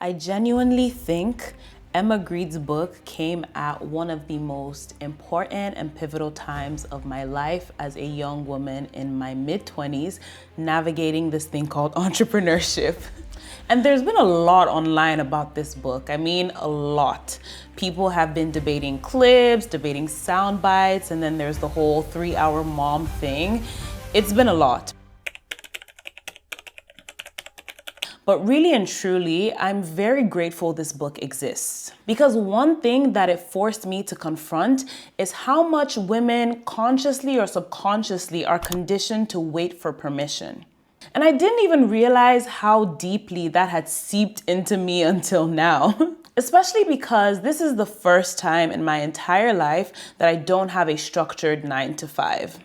I genuinely think Emma Grede's book came at one of the most important and pivotal times of my life as a young woman in my mid-20s, navigating this thing called entrepreneurship. And there's been a lot online about this book. I mean, a lot. People have been debating clips, debating sound bites, and then there's the whole 3-hour mom thing. It's been a lot. But really and truly, I'm very grateful this book exists. Because one thing that it forced me to confront is how much women consciously or subconsciously are conditioned to wait for permission. And I didn't even realize how deeply that had seeped into me until now. Especially because this is the first time in my entire life that I don't have a structured 9-to-5.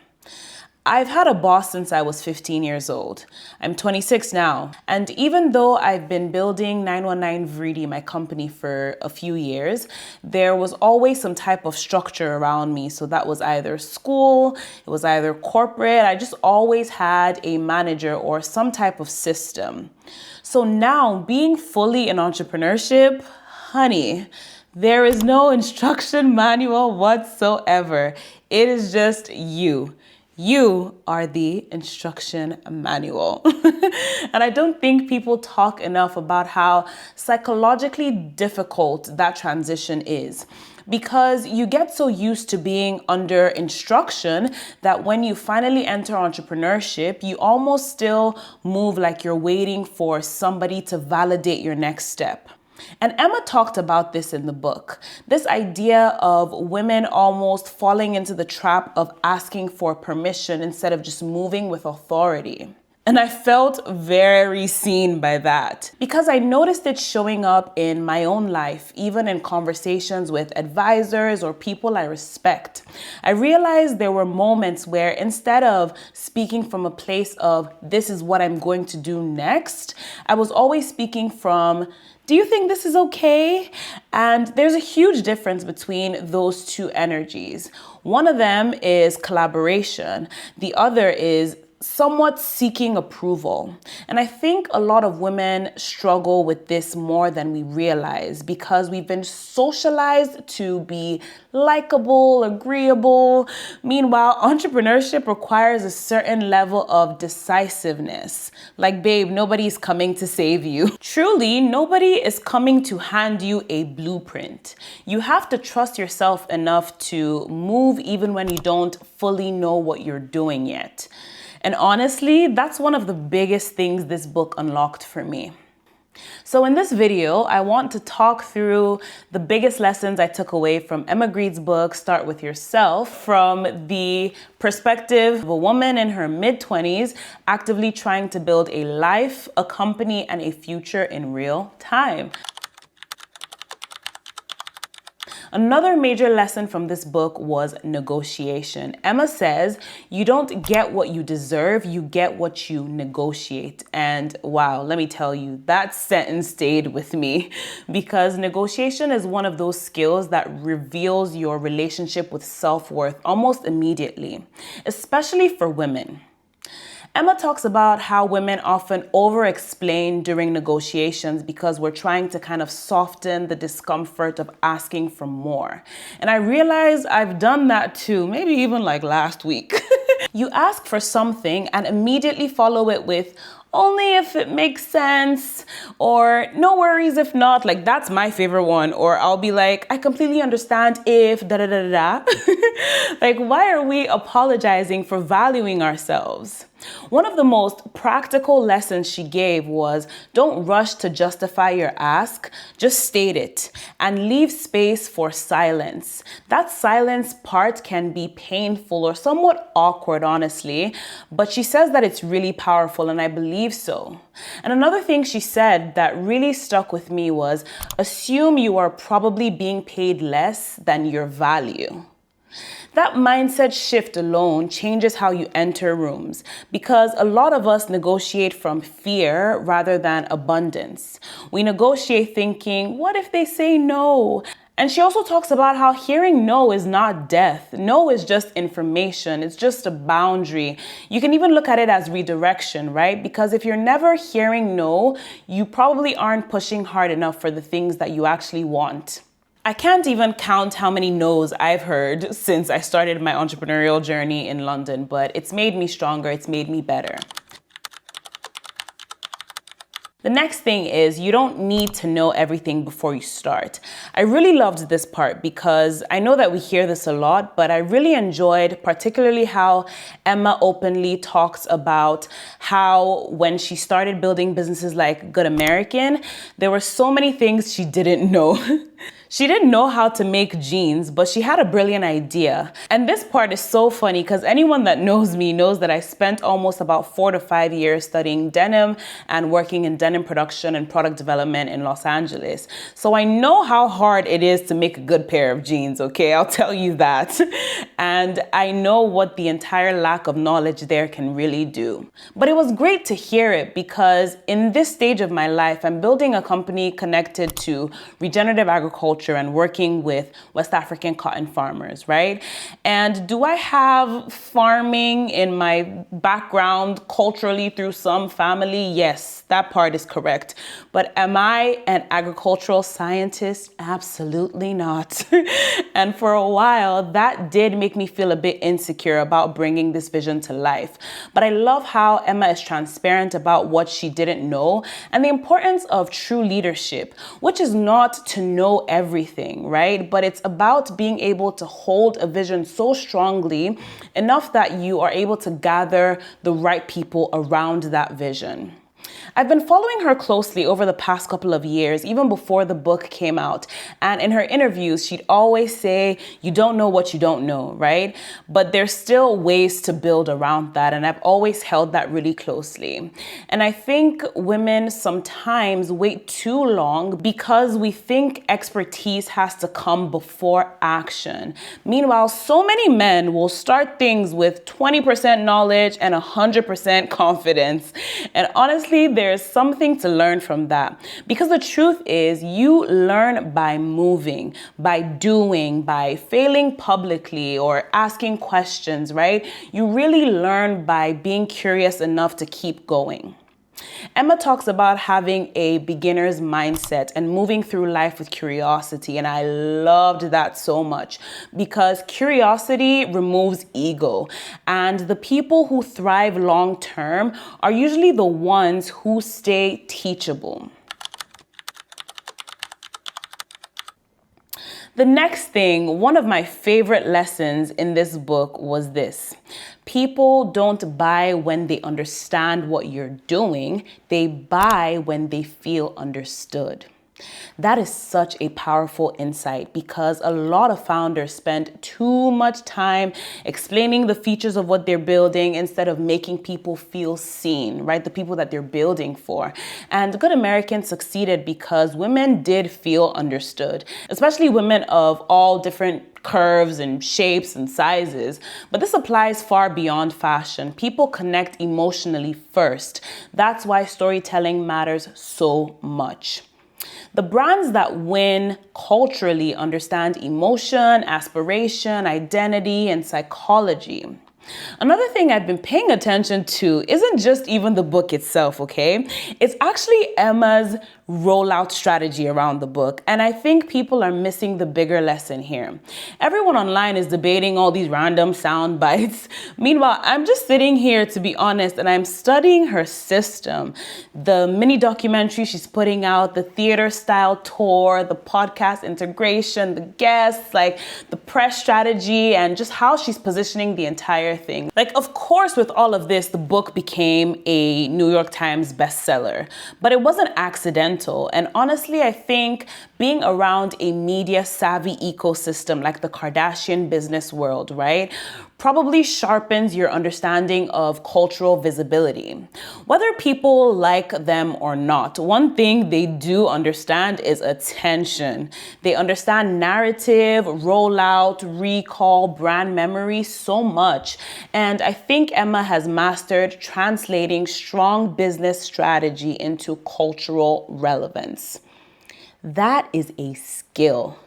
I've had a boss since I was 15 years old. I'm 26 now. And even though I've been building 919 Grede, my company, for a few years, there was always some type of structure around me. So that was either school, it was either corporate. I just always had a manager or some type of system. So now being fully in entrepreneurship, honey, there is no instruction manual whatsoever. It is just you. You are the instruction manual. And I don't think people talk enough about how psychologically difficult that transition is. Because you get so used to being under instruction that when you finally enter entrepreneurship, you almost still move like you're waiting for somebody to validate your next step. And Emma talked about this in the book, this idea of women almost falling into the trap of asking for permission instead of just moving with authority. And I felt very seen by that because I noticed it showing up in my own life, even in conversations with advisors or people I respect. I realized there were moments where instead of speaking from a place of this is what I'm going to do next, I was always speaking from, do you think this is okay? And there's a huge difference between those two energies. One of them is collaboration. The other is somewhat seeking approval. And I think a lot of women struggle with this more than we realize because we've been socialized to be likable, agreeable. Meanwhile, entrepreneurship requires a certain level of decisiveness. Like, babe, nobody's coming to save you. Truly, nobody is coming to hand you a blueprint. You have to trust yourself enough to move even when you don't fully know what you're doing yet. And honestly, that's one of the biggest things this book unlocked for me. So in this video, I want to talk through the biggest lessons I took away from Emma Grede's book, Start With Yourself, from the perspective of a woman in her mid-20s actively trying to build a life, a company, and a future in real time. Another major lesson from this book was negotiation. Emma says, you don't get what you deserve, you get what you negotiate. And wow, let me tell you, that sentence stayed with me because negotiation is one of those skills that reveals your relationship with self-worth almost immediately, especially for women. Emma talks about how women often over-explain during negotiations because we're trying to kind of soften the discomfort of asking for more. And I realized I've done that too, maybe even like last week. You ask for something and immediately follow it with, only if it makes sense, or no worries if not. Like, that's my favorite one. Or I'll be like, I completely understand if da da da da da. Like, why are we apologizing for valuing ourselves? One of the most practical lessons she gave was don't rush to justify your ask, just state it and leave space for silence. That silence part can be painful or somewhat awkward, honestly, but she says that it's really powerful and I believe so. And another thing she said that really stuck with me was assume you are probably being paid less than your value. That mindset shift alone changes how you enter rooms because a lot of us negotiate from fear rather than abundance. We negotiate thinking, what if they say no? And she also talks about how hearing no is not death. No is just information. It's just a boundary. You can even look at it as redirection, right? Because if you're never hearing no, you probably aren't pushing hard enough for the things that you actually want. I can't even count how many no's I've heard since I started my entrepreneurial journey in London, but it's made me stronger. It's made me better. The next thing is you don't need to know everything before you start. I really loved this part because I know that we hear this a lot, but I really enjoyed particularly how Emma openly talks about how when she started building businesses like Good American, there were so many things she didn't know. She didn't know how to make jeans, but she had a brilliant idea. And this part is so funny because anyone that knows me knows that I spent almost about 4 to 5 years studying denim and working in denim production and product development in Los Angeles. So I know how hard it is to make a good pair of jeans, okay? I'll tell you that. And I know what the entire lack of knowledge there can really do. But it was great to hear it because in this stage of my life, I'm building a company connected to regenerative agriculture and working with West African cotton farmers, right? And do I have farming in my background culturally through some family? Yes, that part is correct. But am I an agricultural scientist? Absolutely not. And for a while, that did make me feel a bit insecure about bringing this vision to life. But I love how Emma is transparent about what she didn't know and the importance of true leadership, which is not to know everything, right? But it's about being able to hold a vision so strongly enough that you are able to gather the right people around that vision. I've been following her closely over the past couple of years, even before the book came out. And in her interviews, she'd always say, you don't know what you don't know, right? But there's still ways to build around that. And I've always held that really closely. And I think women sometimes wait too long because we think expertise has to come before action. Meanwhile, so many men will start things with 20% knowledge and 100% confidence. And honestly, there's something to learn from that. Because the truth is, you learn by moving, by doing, by failing publicly or asking questions, right? You really learn by being curious enough to keep going. Emma talks about having a beginner's mindset and moving through life with curiosity. And I loved that so much because curiosity removes ego. And the people who thrive long term are usually the ones who stay teachable. The next thing, one of my favorite lessons in this book was this. People don't buy when they understand what you're doing. They buy when they feel understood. That is such a powerful insight because a lot of founders spend too much time explaining the features of what they're building instead of making people feel seen, right? The people that they're building for. And Good American succeeded because women did feel understood, especially women of all different curves and shapes and sizes. But this applies far beyond fashion. People connect emotionally first. That's why storytelling matters so much. The brands that win culturally understand emotion, aspiration, identity, and psychology. Another thing I've been paying attention to isn't just even the book itself, okay? It's actually Emma's rollout strategy around the book. And I think people are missing the bigger lesson here. Everyone online is debating all these random sound bites. Meanwhile, I'm just sitting here, to be honest, and I'm studying her system. The mini documentary she's putting out, the theater style tour, the podcast integration, the guests, like the press strategy, and just how she's positioning the entire thing. Like, of course, with all of this, the book became a New York Times bestseller, but it wasn't accidental. And honestly, I think being around a media savvy ecosystem like the Kardashian business world, right, probably sharpens your understanding of cultural visibility. Whether people like them or not, one thing they do understand is attention. They understand narrative, rollout, recall, brand memory so much. And I think Emma has mastered translating strong business strategy into cultural relevance. That is a skill.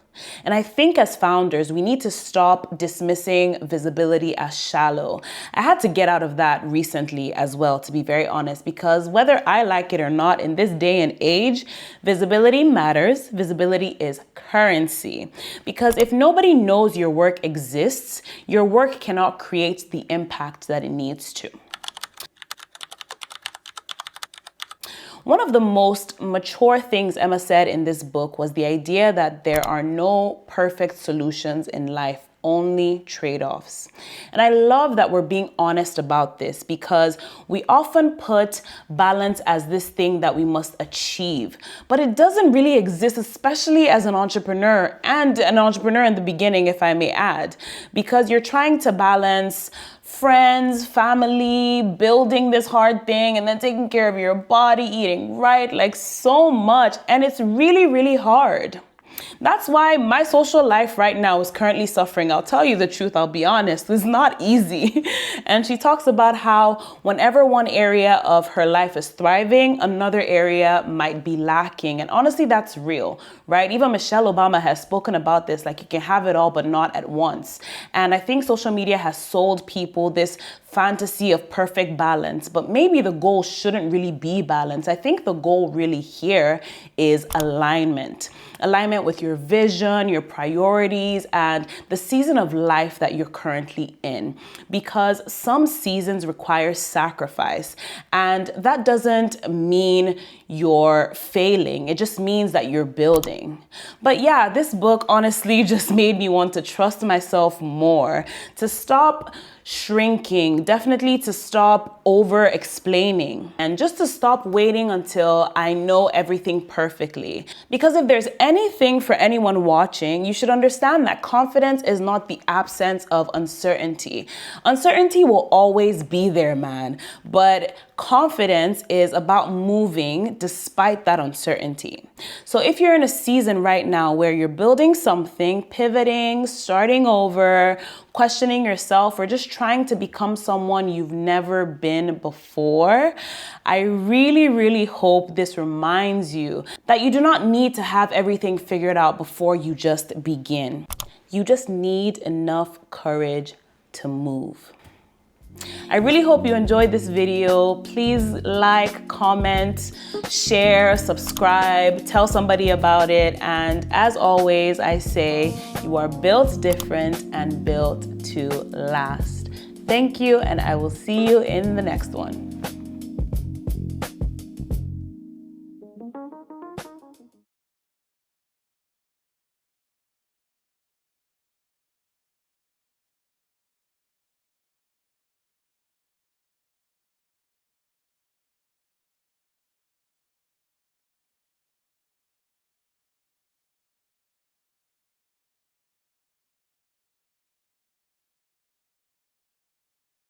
And I think as founders, we need to stop dismissing visibility as shallow. I had to get out of that recently as well, to be very honest, because whether I like it or not, in this day and age, visibility matters. Visibility is currency. Because if nobody knows your work exists, your work cannot create the impact that it needs to. One of the most mature things Emma said in this book was the idea that there are no perfect solutions in life, only trade-offs. And I love that we're being honest about this, because we often put balance as this thing that we must achieve, but it doesn't really exist, especially as an entrepreneur, and an entrepreneur in the beginning, if I may add, because you're trying to balance friends, family, building this hard thing, and then taking care of your body, eating right, like so much. And it's really, really hard. That's why my social life right now is currently suffering. I'll tell you the truth, I'll be honest. It's not easy. And she talks about how whenever one area of her life is thriving, another area might be lacking. And honestly, that's real, right? Even Michelle Obama has spoken about this, like you can have it all, but not at once. And I think social media has sold people this fantasy of perfect balance, but maybe the goal shouldn't really be balance. I think the goal really here is alignment. Alignment with your vision, your priorities, and the season of life that you're currently in. Because some seasons require sacrifice, and that doesn't mean you're failing. It just means that you're building. But yeah, this book honestly just made me want to trust myself more, to stop shrinking, definitely to stop over-explaining, and just to stop waiting until I know everything perfectly. Because if there's anything for anyone watching, you should understand that confidence is not the absence of uncertainty. Uncertainty will always be there, man, but confidence is about moving despite that uncertainty. So if you're in a season right now where you're building something, pivoting, starting over, questioning yourself, or just trying to become someone you've never been before, I really, really hope this reminds you that you do not need to have everything figured out before you just begin. You just need enough courage to move. I really hope you enjoyed this video. Please like, comment, share, subscribe, tell somebody about it. And as always, I say you are built different and built to last. Thank you, and I will see you in the next one.